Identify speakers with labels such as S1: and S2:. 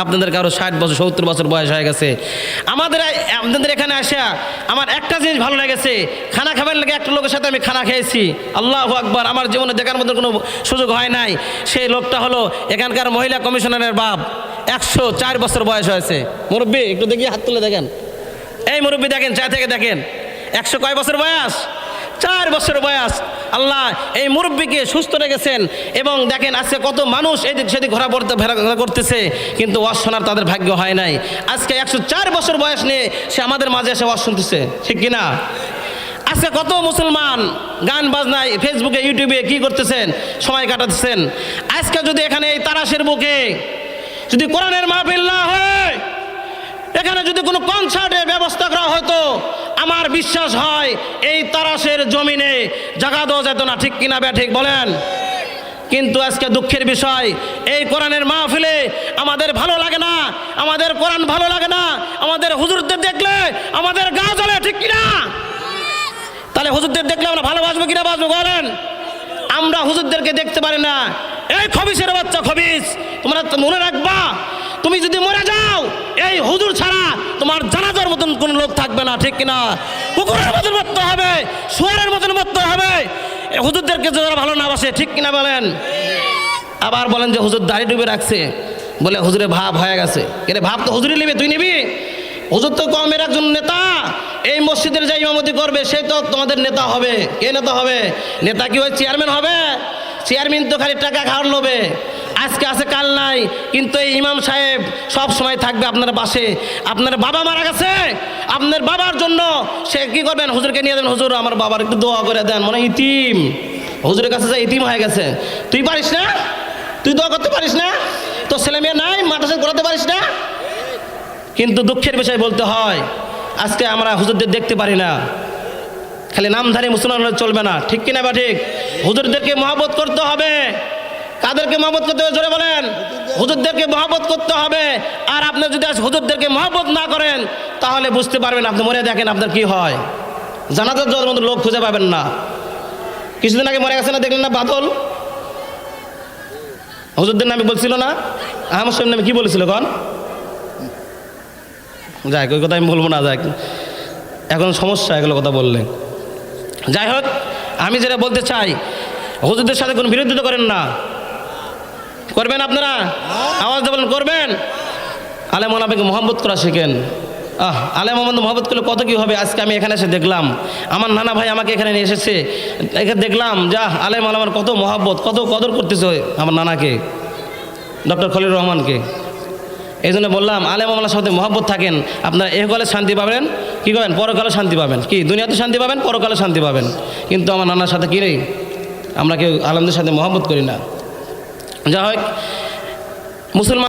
S1: আপনাদের কারো 60 বছর 70 বছর বয়স হয়ে গেছে। আপনাদের এখানে আসা আমার একটা জিনিস ভালো লেগেছে, খানা খাবার লেগে একটা লোকের সাথে আমি খানা খেয়েছি, আল্লাহু আকবার, আমার জীবনে দেখার মতো কোনো সুযোগ হয় নাই। সেই লোকটা হলো এখানকার মহিলা কমিশনারের বাপ, 104 বছর বয়স হয়েছে। মুরব্বী একটু দেখি, হাত তুলে দেখেন, এই মুরব্বী দেখেন, চা থেকে দেখেন, 100 কয় বছর বয়স? 4 বছর বয়স। আল্লাহ এই মুরব্বীকে সুস্থ রেখেছেন। এবং দেখেন আজকে কত মানুষ এদিক সেদিক ঘোরা করতেছে, কিন্তু ওয়াজ শোনার তাদের ভাগ্য হয় নাই। আজকে 104 বছর বয়স নিয়ে সে আমাদের মাঝে এসে ওয়াজ শুনতেছে, ঠিক কিনা? আজকে কত মুসলমান গান বাজনায় ফেসবুকে ইউটিউবে কি করতেছেন, সময় কাটাচ্ছেন। আজকে যদি এখানে এই তারাশের বুকে যদি কোরআনের মাহফিল না হয়, এখানে যদি কোনো কনসার্টের ব্যবস্থা করা হতো, আমার বিশ্বাস হয় এই তারাশের জমিনে জায়গা দেওয়া যেত না, ঠিক কিনা ঠিক বলেন? কিন্তু আজকে দুঃখের বিষয়, এই কোরআনের মাহফিলে আমাদের ভালো লাগে না, আমাদের কোরআন ভালো লাগে না, আমাদের হুজুরদের দেখলে আমাদের গা জ্বলে, ঠিক কিনা? তাহলে হুজুরদের দেখলে আমরা ভালোবাসবো কিনা বাসবো বলেন? আমরা হুজুরদেরকে দেখতে পারি না। এই খবিসের বাচ্চা খবিস, তোমরা মনে রাখবা, তুমি যদি মরে যাও এই হুজুর ছাড়া তোমার জানাজার মতন কোন লোক থাকবে না, ঠিক কিনা? কুকুরের মতন মরতে হবে, শুয়ারের মতন মরতে হবে হুজুরদেরকে যারা ভালো না বাসে, ঠিক কিনা বলেন? আবার বলেন যে হুজুর দাড়ি ডুবে রাখছে, বলে হুজুরে ভাব হয়ে গেছে। এর ভাব তো হুজুরই নেবে, তুই নিবি? হুজুর তো কমের একজন নেতা, এই মসজিদের যে ইমামতি করবে সে তো তোমাদের নেতা হবে। কে নেতা হবে? নেতা কি ওই চেয়ারম্যান হবে? চেয়ারম্যান তো খালি টাকা খাওয়ার লোভে, আজকে আছে কাল নাই। কিন্তু এই ইমাম সাহেব সব সময় থাকবে আপনার পাশে। আপনার বাবা মারা গেছে, আপনার বাবার জন্য সে কি করবেন? হুজুরকে নিয়ে দেন, হুজুর আমার বাবার একটু দোয়া করে দেন, মানে ইতিম, হুজুরের কাছে যে ইতিম হয়ে গেছে। তুই পারিস না? তুই দোয়া করতে পারিস না? তোর ছেলে মেয়ে নাই, মাদ্রাসা করাতে পারিস না? কিন্তু দুঃখের বিষয় বলতে হয়, আজকে আমরা হুজুরদের দেখতে পারি না। খালি নামধারী মুসলমান হলে চলবে না, ঠিক কিনা বা ঠিক? হুজুরদেরকে মহব্বত করতে হবে। কাদেরকে মহব্বত করতে হবে জোরে বলেন? হুজুরদেরকে মহব্বত করতে হবে। আর আপনি যদি আজ হুজুরদেরকে মহব্বত না করেন তাহলে বুঝতে পারবেন, আপনি মরে দেখেন আপনার কি হয়। জানাজার যাওয়ার মতো লোক খুঁজে পাবেন না। কিছুদিন আগে মরে গেছে না, দেখলেন না বাদল? হুজুরদের নামে বলছিল না, আহমদ সাহেব নামে কি বলেছিল কন? যাই ওই কথা আমি বলবো না, যাই এখন সমস্যা এগুলো কথা বললে। যাই হোক, আমি যেটা বলতে চাই, হুজুরদের সাথে কোনো বিরোধিতা করেন না। করবেন আপনারা? আওয়াজ বলেন, করবেন? আলেম ওলামাকে মহব্বত করা শিখেন। আলেম ওলামা মহব্বত করলে কত কি হবে। আজকে আমি এখানে এসে দেখলাম, আমার নানা ভাই আমাকে এখানে নিয়ে এসেছে, এখানে দেখলাম যা আলেম ওলামার কত মহব্বত, কত কদর করতেছে আমার নানাকে, ডক্টর খলিল রহমানকে। এই জন্য বললাম আলেম ওলামার সাথে মহব্বত থাকেন, আপনারা এহকালে শান্তি পাবেন, কি করেন? পরকালে শান্তি পাবেন। কি দুনিয়াতে শান্তি পাবেন, পরকালে শান্তি পাবেন। কিন্তু আমার নানার সাথে কি নেই, আমরা কেউ আলেমদের সাথে মহব্বত করি না। যা হোক, মুসলমান